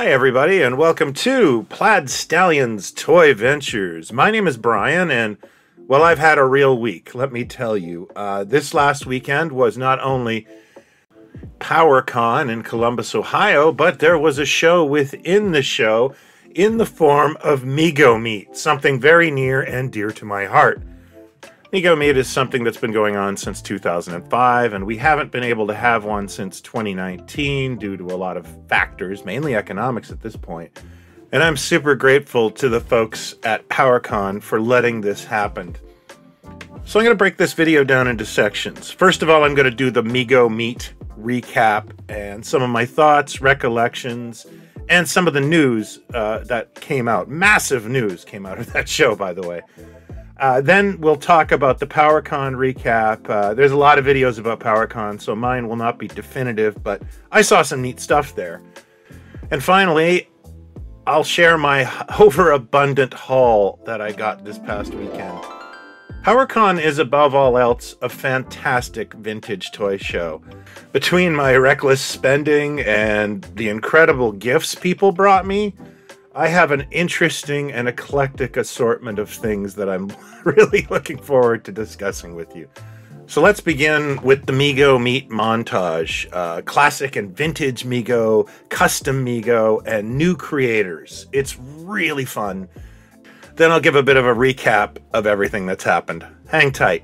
Hi, everybody, and welcome to PlaidStallions Toy Ventures. My name is Brian, and, well, I've had a real week, let me tell you. This last weekend was not only PowerCon in Columbus, Ohio, but there was a show within the show in the form of Mego Meet, something very near and dear to my heart. Mego Meet is something that's been going on since 2005, and we haven't been able to have one since 2019 due to a lot of factors, mainly economics at this point. And I'm super grateful to the folks at PowerCon for letting this happen. So I'm going to break this video down into sections. First of all, I'm going to do the Mego Meet recap and some of my thoughts, recollections, and some of the news that came out. Massive news came out of that show, by the way. Then we'll talk about the PowerCon recap. There's a lot of videos about PowerCon, so mine will not be definitive, but I saw some neat stuff there. And finally, I'll share my overabundant haul that I got this past weekend. PowerCon is, above all else, a fantastic vintage toy show. Between my reckless spending and the incredible gifts people brought me, I have an interesting and eclectic assortment of things that I'm really looking forward to discussing with you. So let's begin with the Mego Meet montage. Classic and vintage Mego, custom Mego, and new creators. It's really fun. Then I'll give a bit of a recap of everything that's happened. Hang tight.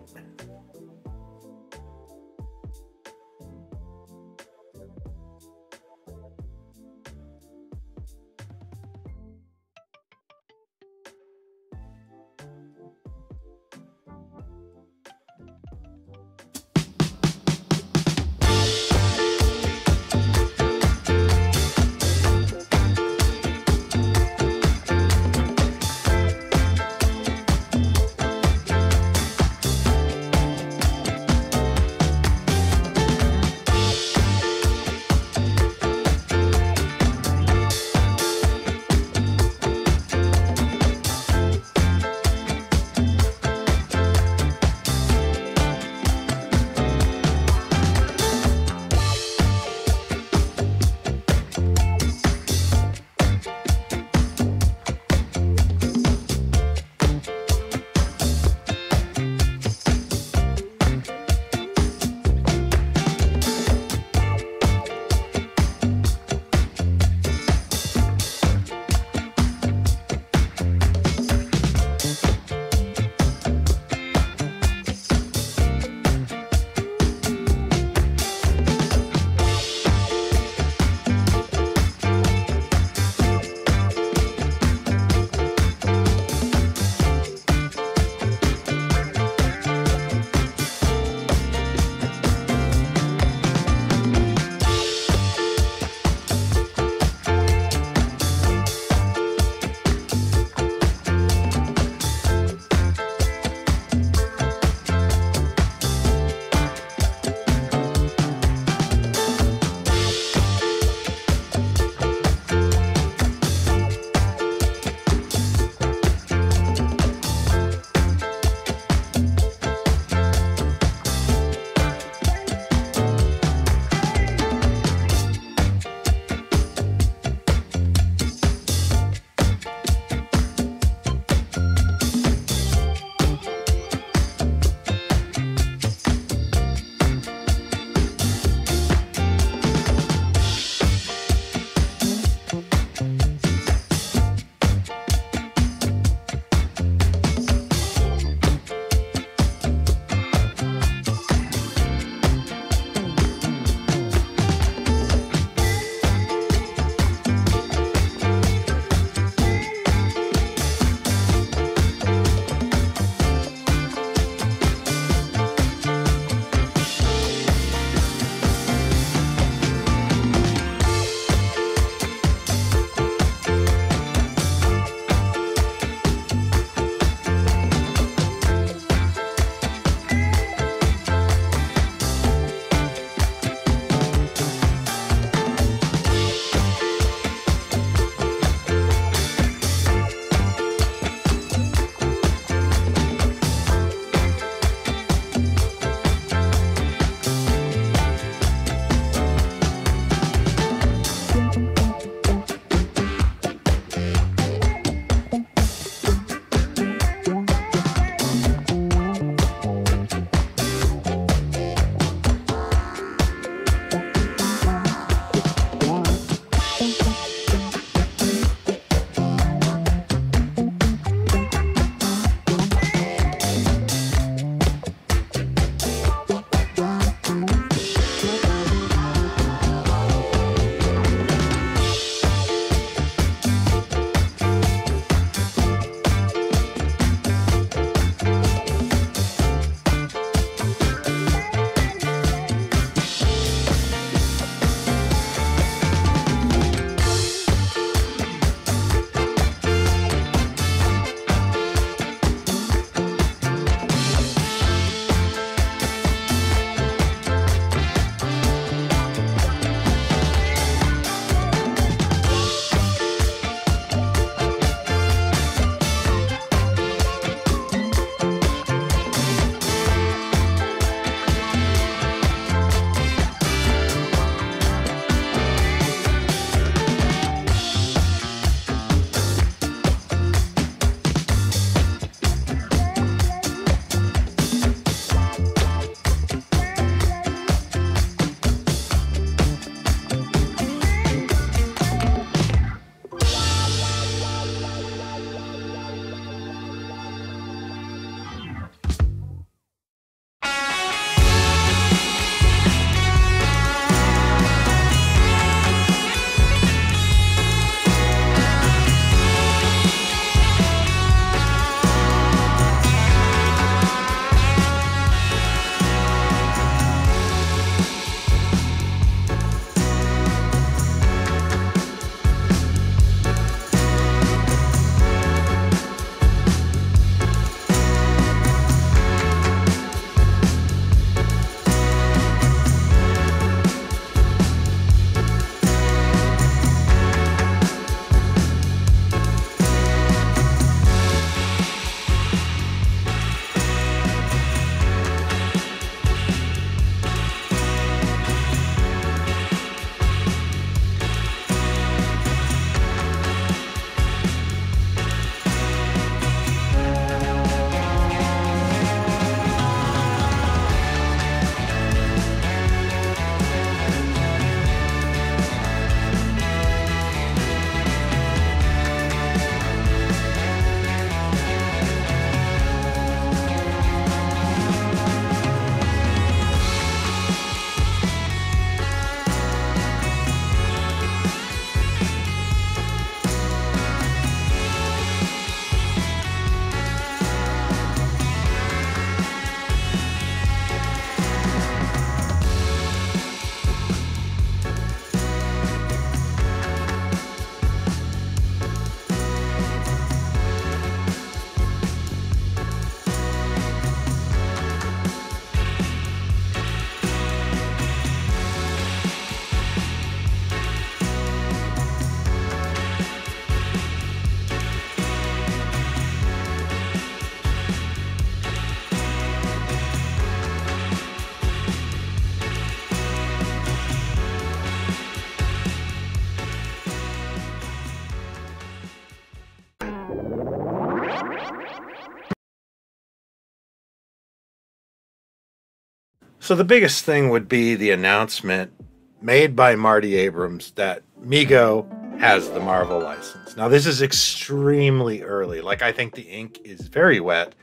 So the biggest thing would be the announcement made by Marty Abrams that Mego has the Marvel license. Now, this is extremely early. Like, I think the ink is very wet.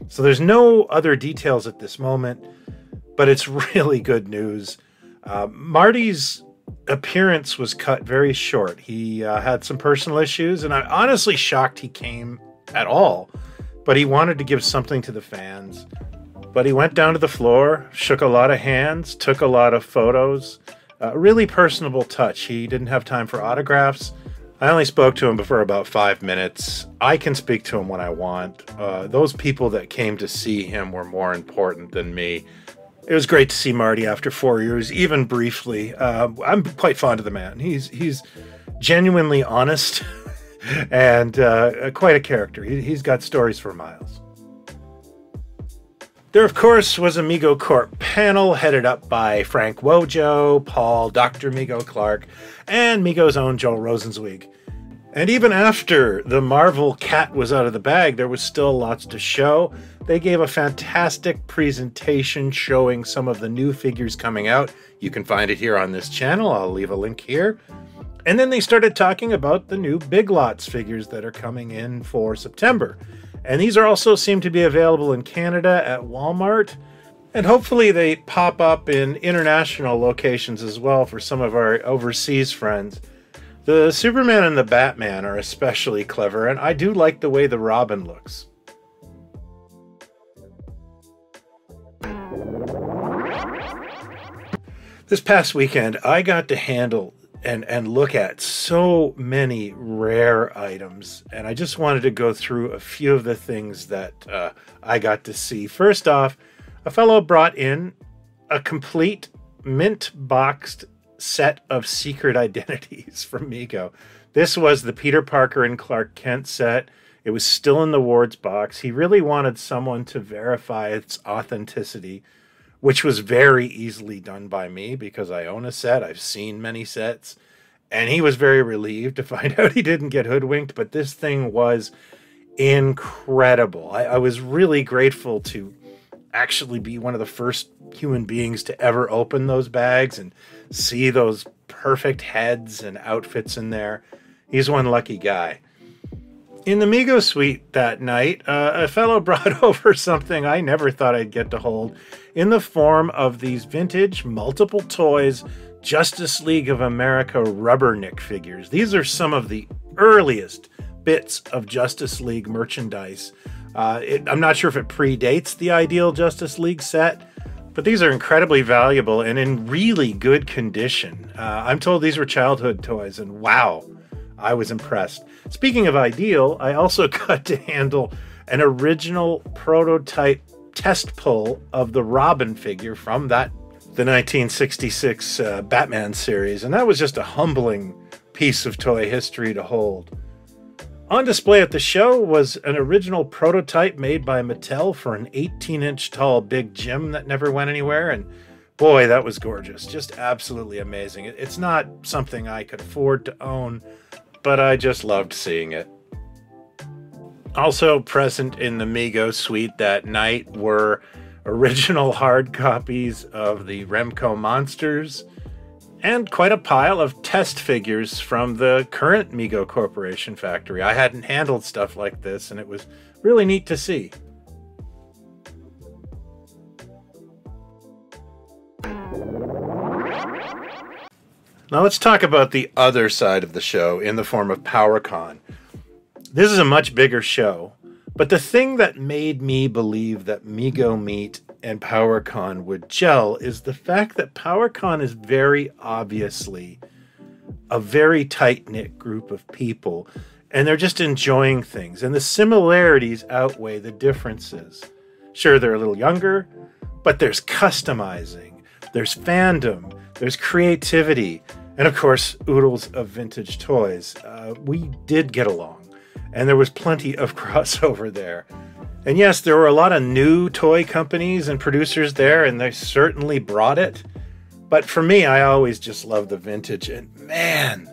So there's no other details at this moment, but it's really good news. Marty's appearance was cut very short. He had some personal issues, and I'm honestly shocked he came at all. But he wanted to give something to the fans. But he went down to the floor, shook a lot of hands, took a lot of photos. A really personable touch. He didn't have time for autographs. I only spoke to him for about 5 minutes. I can speak to him when I want. Those people that came to see him were more important than me. It was great to see Marty after 4 years, even briefly. I'm quite fond of the man. He's genuinely honest and quite a character. He's got stories for miles. There, of course, was a Mego Corp panel headed up by Frank Wojo, Paul, Dr. Mego Clark, and Mego's own Joe Rosenzweig. And even after the Marvel cat was out of the bag, there was still lots to show. They gave a fantastic presentation showing some of the new figures coming out. You can find it here on this channel. I'll leave a link here. And then they started talking about the new Big Lots figures that are coming in for September. And these are also seem to be available in Canada at Walmart. And hopefully they pop up in international locations as well for some of our overseas friends. The Superman and the Batman are especially clever, and I do like the way the Robin looks. This past weekend, I got to handle and look at so many rare items, and I just wanted to go through a few of the things that I got to see. First off, a fellow brought in a complete mint boxed set of secret identities from Mego. This was the Peter Parker and Clark Kent set. It was still in the Ward's box. He really wanted someone to verify its authenticity, which was very easily done by me because I own a set. I've seen many sets. And he was very relieved to find out he didn't get hoodwinked. But this thing was incredible. I was really grateful to actually be one of the first human beings to ever open those bags and see those perfect heads and outfits in there. He's one lucky guy. In the Mego suite that night, a fellow brought over something I never thought I'd get to hold in the form of these vintage multiple Toyz Justice League of America Rubberneck figures. These are some of the earliest bits of Justice League merchandise. I'm not sure if it predates the Ideal Justice League set, but these are incredibly valuable and in really good condition. I'm told these were childhood toys, and wow, I was impressed. Speaking of Ideal, I also got to handle an original prototype test pull of the Robin figure from the 1966 Batman series, and that was just a humbling piece of toy history to hold. On display at the show was an original prototype made by Mattel for an 18-inch tall Big Jim that never went anywhere, and boy, that was gorgeous. Just absolutely amazing. It's not something I could afford to own, but I just loved seeing it. Also present in the Mego suite that night were original hard copies of the Remco Monsters and quite a pile of test figures from the current Mego Corporation factory. I hadn't handled stuff like this, and it was really neat to see. Now let's talk about the other side of the show in the form of PowerCon. This is a much bigger show, but the thing that made me believe that Mego Meet and PowerCon would gel is the fact that PowerCon is very obviously a very tight-knit group of people, and they're just enjoying things, and the similarities outweigh the differences. Sure, they're a little younger, but there's customizing, there's fandom, there's creativity, and of course, oodles of vintage toys. We did get along, and there was plenty of crossover there. And yes, there were a lot of new toy companies and producers there, and they certainly brought it. But for me, I always just loved the vintage, and man,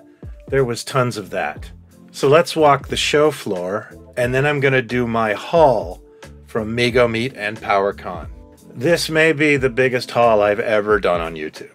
there was tons of that. So let's walk the show floor, and then I'm going to do my haul from Mego Meet and PowerCon. This may be the biggest haul I've ever done on YouTube.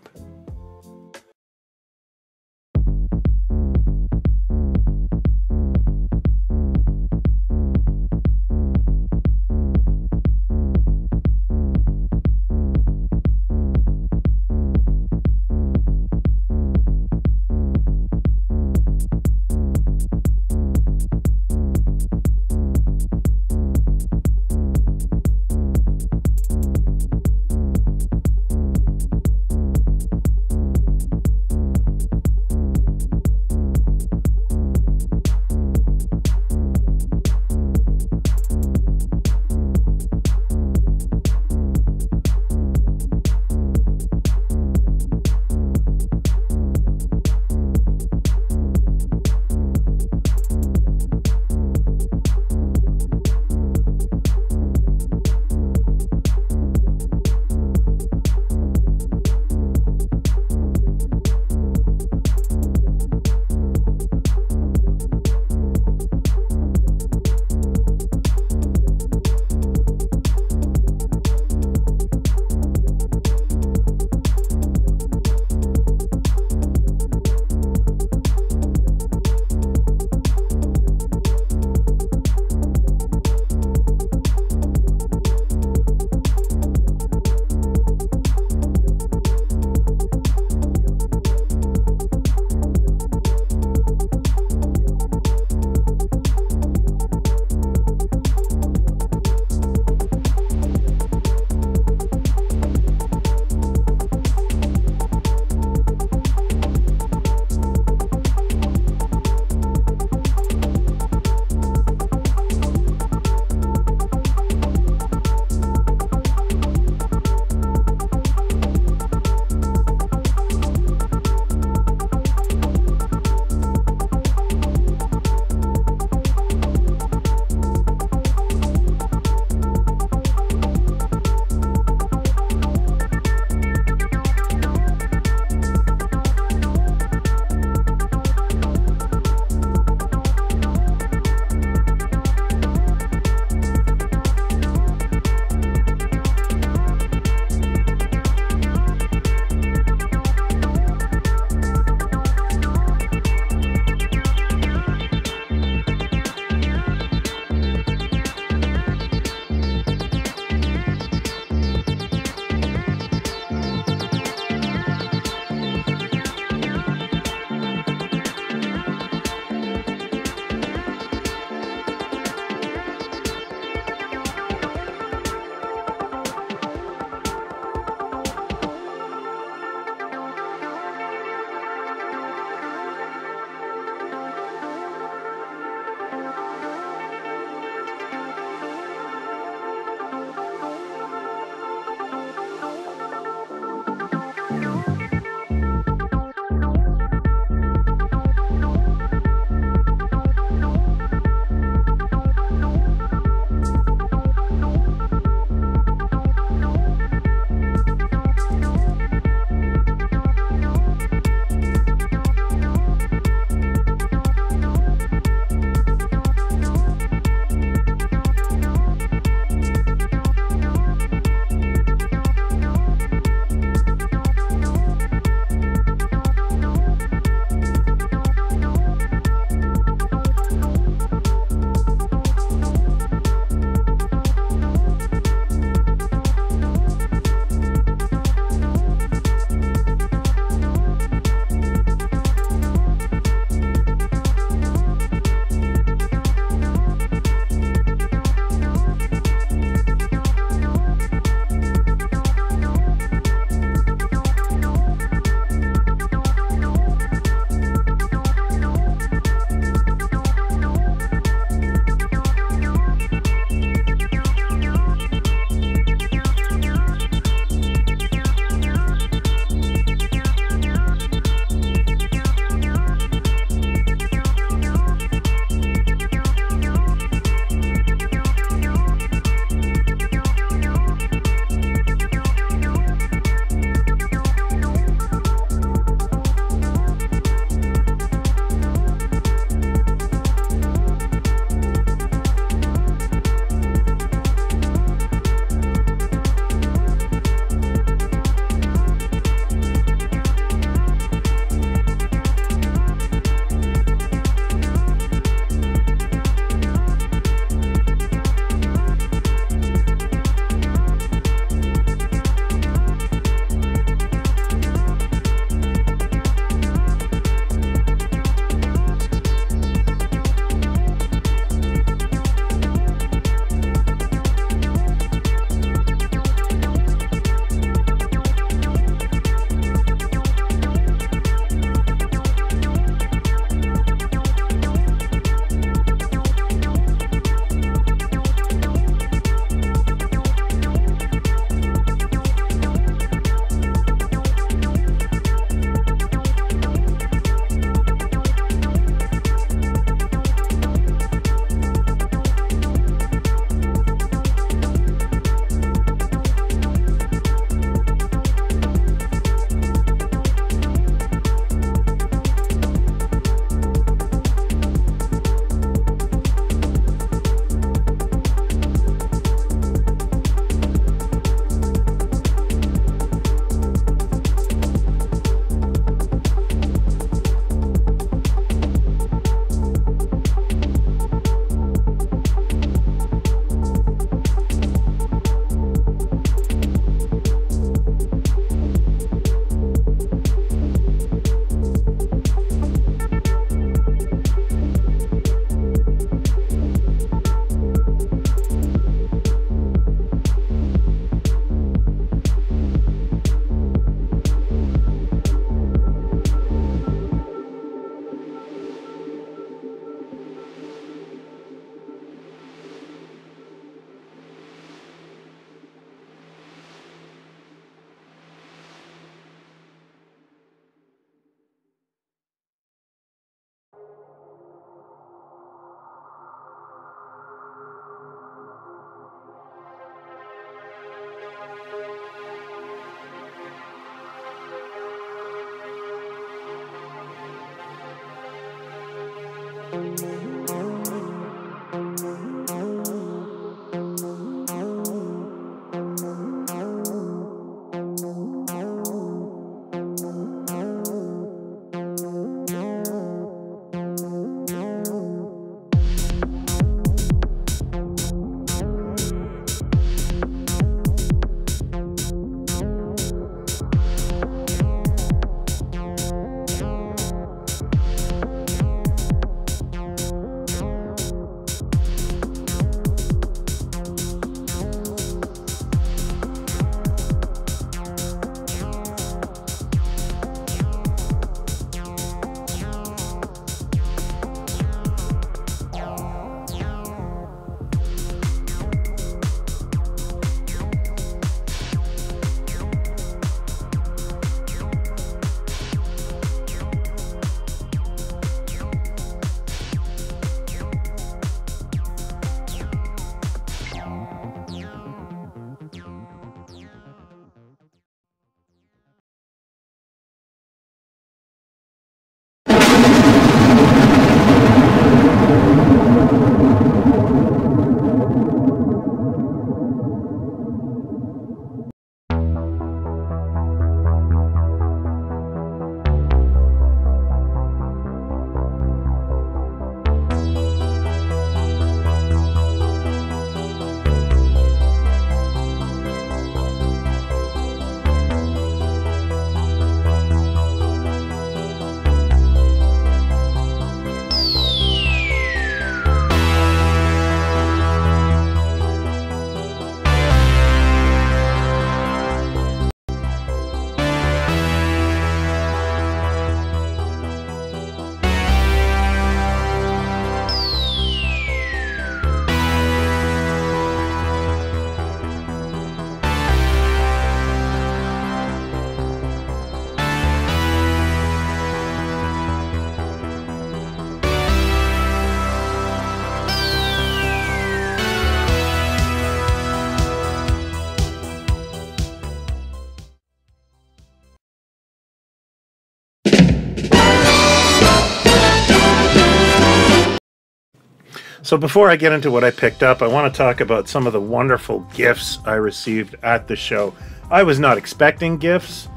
So before I get into what I picked up, I want to talk about some of the wonderful gifts I received at the show. I was not expecting gifts,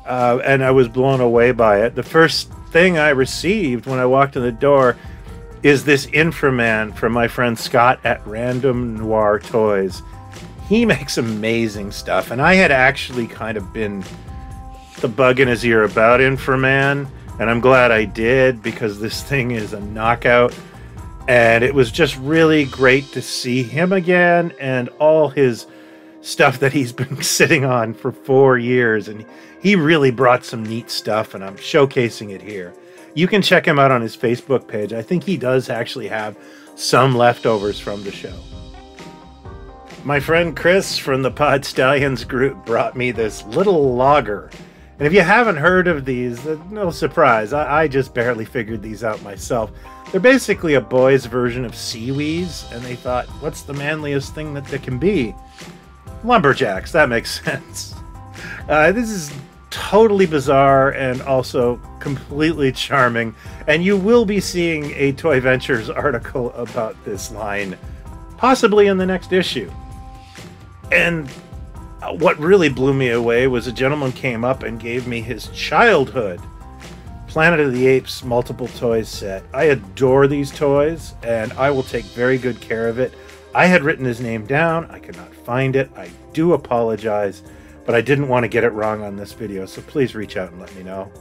and I was blown away by it. The first thing I received when I walked in the door is this Infra-Man from my friend Scott at Random Noir Toys. He makes amazing stuff, and I had actually kind of been the bug in his ear about Infra-Man, and I'm glad I did, because this thing is a knockout. And it was just really great to see him again and all his stuff that he's been sitting on for 4 years. And he really brought some neat stuff, and I'm showcasing it here. You can check him out on his Facebook page. I think he does actually have some leftovers from the show. My friend Chris from the PlaidStallions group brought me this little logger. And if you haven't heard of these, no surprise. I just barely figured these out myself. They're basically a boy's version of Seawees, and they thought, what's the manliest thing that they can be? Lumberjacks, that makes sense. This is totally bizarre and also completely charming, and you will be seeing a Toy Ventures article about this line, possibly in the next issue. And what really blew me away was a gentleman came up and gave me his childhood Planet of the Apes multiple toys set. I adore these toys, and I will take very good care of it. I had written his name down. I could not find it. I do apologize, but I didn't want to get it wrong on this video, so please reach out and let me know.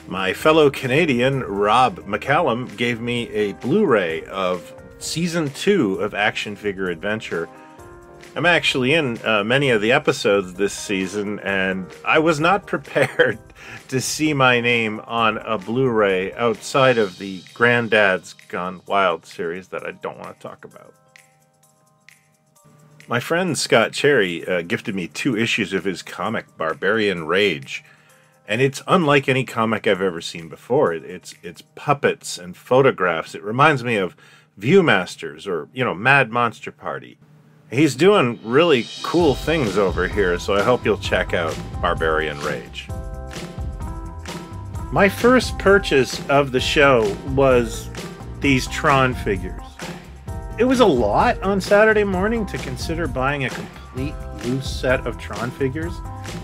My fellow Canadian, Rob McCallum, gave me a Blu-ray of Season 2 of Action Figure Adventure. I'm actually in many of the episodes this season, and I was not prepared to see my name on a Blu-ray outside of the Granddad's Gone Wild series that I don't want to talk about. My friend Scott Cherry gifted me 2 issues of his comic, Barbarian Rage. And it's unlike any comic I've ever seen before. It's puppets and photographs. It reminds me of Viewmasters or, Mad Monster Party. He's doing really cool things over here, so I hope you'll check out Barbarian Rage. My first purchase of the show was these Tron figures. It was a lot on Saturday morning to consider buying a complete loose set of Tron figures,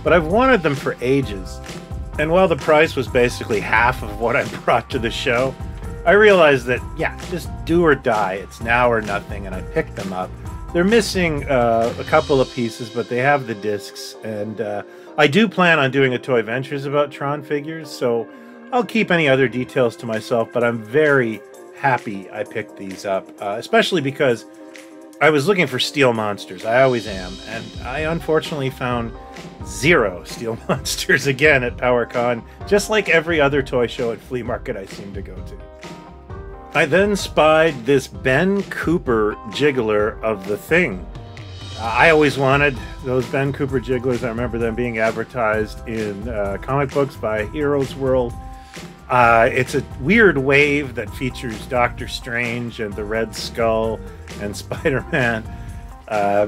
but I've wanted them for ages. And while the price was basically half of what I brought to the show, I realized that, yeah, just do or die. It's now or nothing, and I picked them up. They're missing a couple of pieces, but they have the discs, and I do plan on doing a Toy Ventures about Tron figures, so I'll keep any other details to myself, but I'm very happy I picked these up, especially because I was looking for steel monsters. I always am, and I unfortunately found 0 steel monsters again at PowerCon, just like every other toy show at flea market I seem to go to. I then spied this Ben Cooper jiggler of The Thing. I always wanted those Ben Cooper jigglers. I remember them being advertised in comic books by Heroes World. It's a weird wave that features Doctor Strange and the Red Skull and Spider-Man.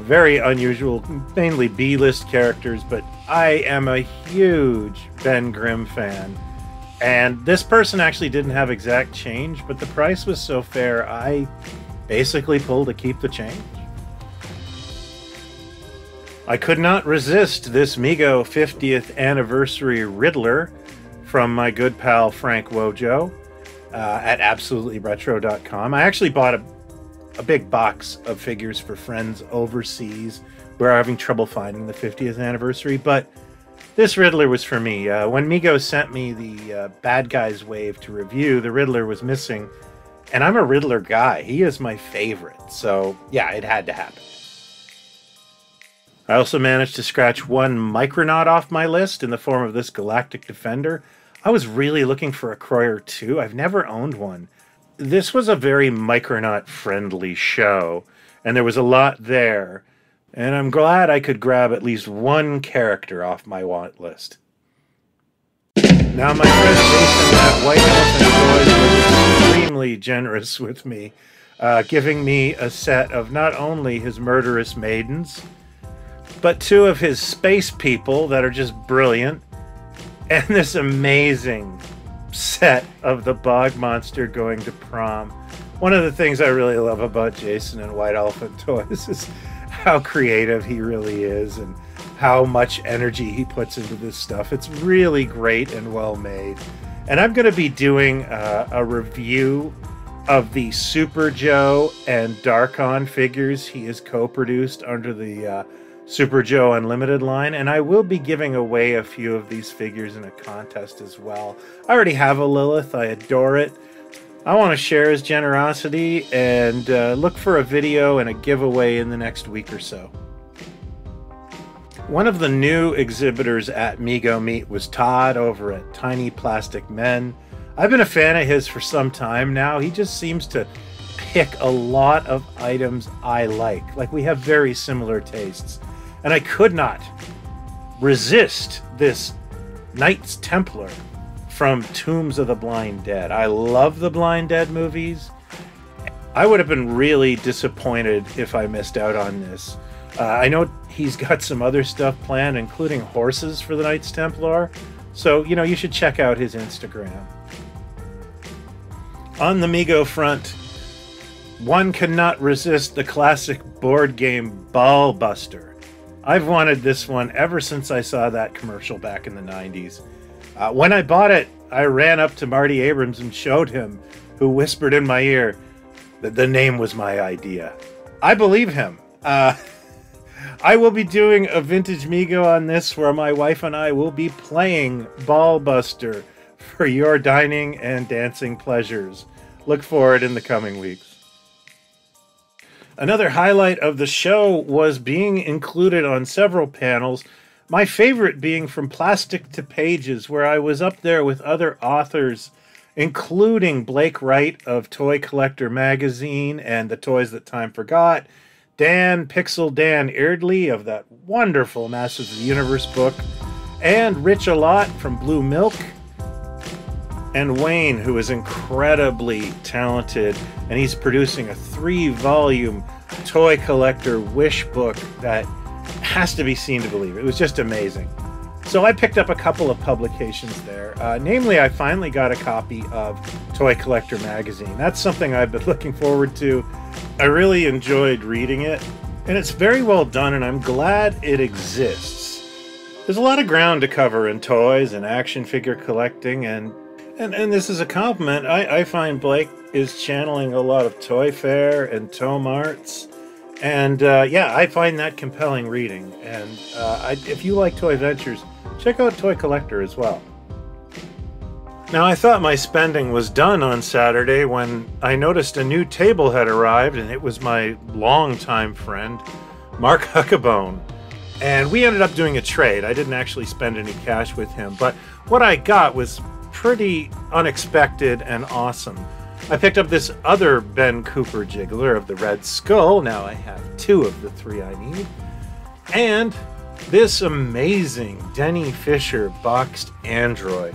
Very unusual, mainly B-list characters, but I am a huge Ben Grimm fan. And this person actually didn't have exact change, but the price was so fair, I basically pulled a keep the change. I could not resist this Mego 50th anniversary Riddler from my good pal Frank Wojo at absolutelyretro.com. I actually bought a big box of figures for friends overseas who are having trouble finding the 50th anniversary, but this Riddler was for me. When Mego sent me the Bad Guys wave to review, the Riddler was missing, and I'm a Riddler guy. He is my favorite, so yeah, it had to happen. I also managed to scratch one Micronaut off my list in the form of this Galactic Defender. I was really looking for a Croyer too. I've never owned one. This was a very Micronaut-friendly show, and there was a lot there. And I'm glad I could grab at least one character off my want list. Now, my friend Jason at White Elephant Toys was extremely generous with me, giving me a set of not only his Murderous Maidens, but 2 of his space people that are just brilliant, and this amazing set of the Bog Monster going to prom. One of the things I really love about Jason and White Elephant Toys is how creative he really is and how much energy he puts into this stuff. It's really great and well made. And I'm going to be doing a review of the Super Joe and Darkon figures he has co-produced under the Super Joe Unlimited line, and I will be giving away a few of these figures in a contest as well. I already have a Lilith. I adore it. I want to share his generosity and look for a video and a giveaway in the next week or so. One of the new exhibitors at Mego Meet was Todd over at Tiny Plastic Men. I've been a fan of his for some time now. He just seems to pick a lot of items I like. Like, we have very similar tastes. And I could not resist this Knights Templar from Tombs of the Blind Dead. I love the Blind Dead movies. I would have been really disappointed if I missed out on this. I know he's got some other stuff planned, including horses for the Knights Templar. So, you know, you should check out his Instagram. On the Mego front, one cannot resist the classic board game Ball Buster. I've wanted this one ever since I saw that commercial back in the 90s. When I bought it, I ran up to Marty Abrams and showed him, who whispered in my ear that the name was my idea. I believe him. I will be doing a Vintage Mego on this where my wife and I will be playing Ball Buster for your dining and dancing pleasures. Look for it in the coming weeks. Another highlight of the show was being included on several panels, my favorite being from Plastic to Pages, where I was up there with other authors, including Blake Wright of Toycollectr magazine and The Toys That Time Forgot, Pixel Dan Eardley of that wonderful Masters of the Universe book, and Rich Alott from Blue Milk, and Wayne, who is incredibly talented, and he's producing a 3-volume Toycollectr wish book that has to be seen to believe. It was just amazing. So I picked up a couple of publications there. Namely, I finally got a copy of Toycollectr magazine. That's something I've been looking forward to. I really enjoyed reading it, and it's very well done, and I'm glad it exists. There's a lot of ground to cover in toys and action figure collecting, and this is a compliment. I find Blake is channeling a lot of Toy Fair and Tow Marts. And yeah, I find that compelling reading. And if you like Toy Ventures, check out Toycollectr as well. Now, I thought my spending was done on Saturday when I noticed a new table had arrived, and it was my longtime friend, Mark Huckabone. And we ended up doing a trade. I didn't actually spend any cash with him, but what I got was pretty unexpected and awesome. I picked up this other Ben Cooper jiggler of the Red Skull. Now I have 2 of the 3 I need. And this amazing Denny Fisher boxed android.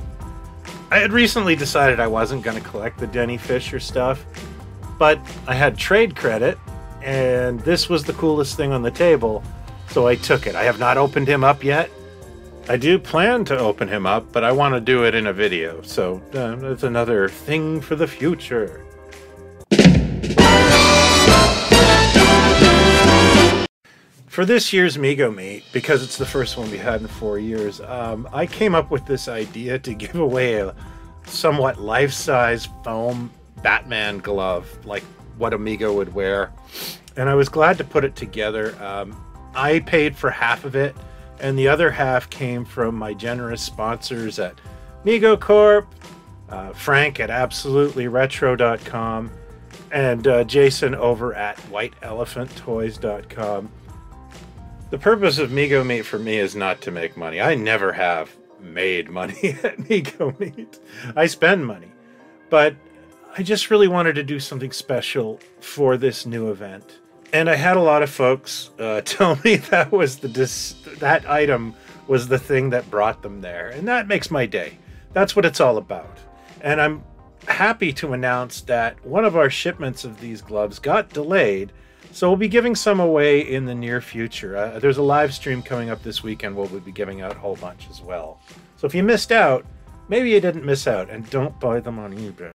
I had recently decided I wasn't going to collect the Denny Fisher stuff, but I had trade credit, and this was the coolest thing on the table, so I took it. I have not opened him up yet. I do plan to open him up, but I want to do it in a video, so that's another thing for the future. For this year's Mego Meet, because it's the first one we had in 4 years, I came up with this idea to give away a somewhat life-size foam Batman glove, like what a Mego would wear, and I was glad to put it together. I paid for half of it, and the other half came from my generous sponsors at Mego Corp, Frank at AbsolutelyRetro.com, and Jason over at WhiteElephantToys.com. The purpose of Mego Meet for me is not to make money. I never have made money at Mego Meet. I spend money. But I just really wanted to do something special for this new event. And I had a lot of folks tell me that was that item was the thing that brought them there. And that makes my day. That's what it's all about. And I'm happy to announce that one of our shipments of these gloves got delayed. So we'll be giving some away in the near future. There's a live stream coming up this weekend where we'll be giving out a whole bunch as well. So if you missed out, maybe you didn't miss out. And don't buy them on eBay.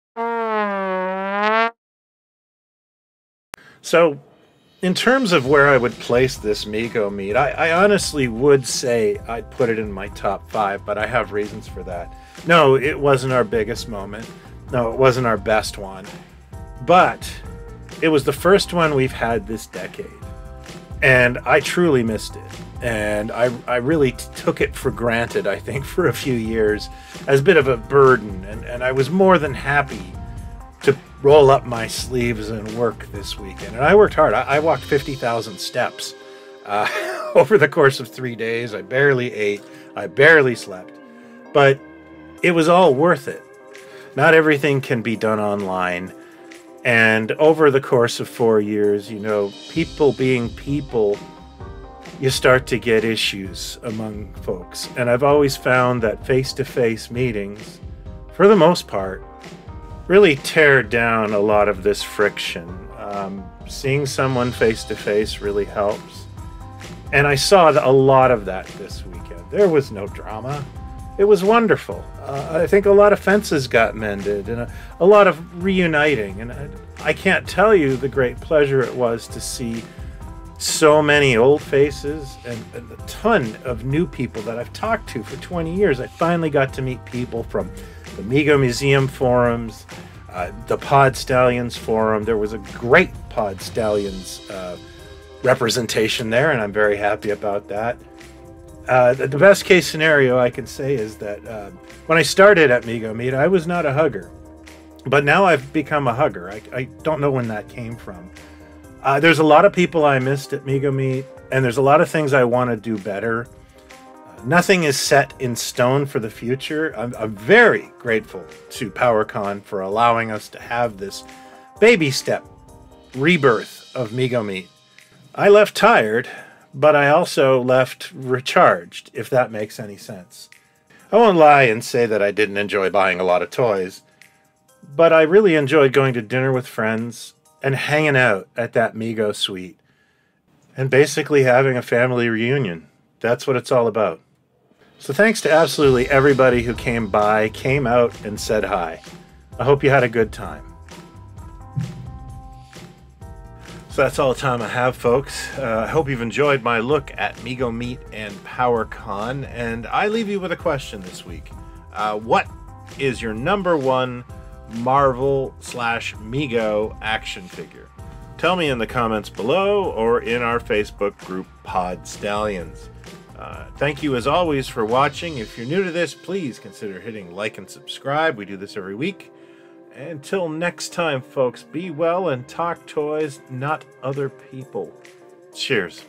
So in terms of where I would place this Mego Meet, I honestly would say I'd put it in my top 5, but I have reasons for that. No, it wasn't our biggest moment. No, it wasn't our best one. But it was the first one we've had this decade. And I truly missed it. And I really took it for granted, I think, for a few years as a bit of a burden. And I was more than happy to roll up my sleeves and work this weekend. And I worked hard. I walked 50,000 steps over the course of 3 days. I barely ate. I barely slept. But it was all worth it. Not everything can be done online. And over the course of 4 years, you know, people being people, you start to get issues among folks. And I've always found that face-to-face meetings, for the most part, really tear down a lot of this friction. Seeing someone face-to-face really helps. And I saw a lot of that this weekend. There was no drama. It was wonderful. I think a lot of fences got mended and a lot of reuniting. And I can't tell you the great pleasure it was to see so many old faces and a ton of new people that I've talked to for 20 years. I finally got to meet people from the Mego Museum forums, the PlaidStallions forum. There was a great PlaidStallions representation there, and I'm very happy about that. The best case scenario I can say is that when I started at Mego Meet, I was not a hugger. But now I've become a hugger. I don't know when that came from. There's a lot of people I missed at Mego Meet, and there's a lot of things I want to do better. Nothing is set in stone for the future. I'm very grateful to PowerCon for allowing us to have this baby step rebirth of Mego Meet. I left tired, but I also left recharged, if that makes any sense. I won't lie and say that I didn't enjoy buying a lot of toys, but I really enjoyed going to dinner with friends and hanging out at that Mego suite and basically having a family reunion. That's what it's all about. So thanks to absolutely everybody who came by, came out, and said hi. I hope you had a good time. So that's all the time I have, folks. I hope you've enjoyed my look at Mego Meet and PowerCon, and I leave you with a question this week. What is your #1 Marvel/Mego action figure? Tell me in the comments below or in our Facebook group PlaidStallions. Thank you as always for watching. If you're new to this, please consider hitting like and subscribe. We do this every week. Until next time, folks, be well and talk toys, not other people. Cheers.